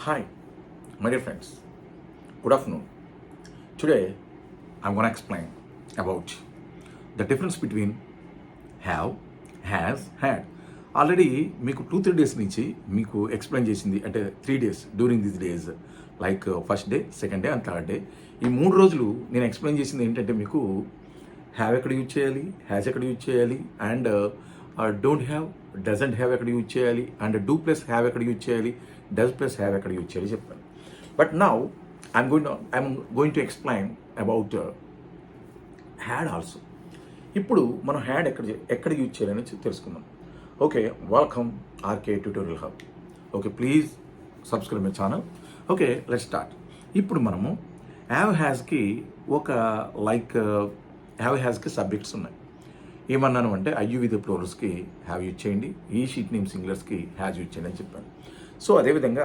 Hi, my dear friends. Good afternoon. Today, I'm going to explain about the difference between have, has, had. Already మీకు 2-3 days నుంచి మీకు explain చేసింది అంటే 3 days during this days like first day, second day and third day. ఈ 3 రోజులు నేను explain చేసింది ఏంటంటే మీకు హ్యావ్ ఎక్కడ యూజ్ చేయాలి, హ్యాస్ ఎక్కడ యూజ్ చేయాలి, and don't have, doesn't have ఎక్కడ యూజ్ చేయాలి, అండ్ డూ ప్లస్ హ్యావ్ ఎక్కడ యూజ్ చేయాలి, డస్ ప్లస్ హ్యావ్ ఎక్కడ యూజ్ చేయాలి చెప్పాను. But now I'm going to explain about had also. ఇప్పుడు మనం హ్యాడ్ ఎక్కడ యూజ్ చేయాలని తెలుసుకుందాం. Okay, welcome RK tutorial hub. Okay, please subscribe my channel. Okay, let's start. ఇప్పుడు మనము హ్యావ్ హ్యాస్కి ఒక హ్యావ్ హ్యాస్కి సబ్జెక్ట్స్ ఉన్నాయి. ఏమన్నాను అంటే ఐయు విత్ ప్లూరల్స్కి హ్యావ్ యూజ్ చేయండి, ఈ షీట్ నేమ్ సింగులర్స్కి హ్యాజ్ యూజ్ చేయండి అని చెప్పాను. సో అదేవిధంగా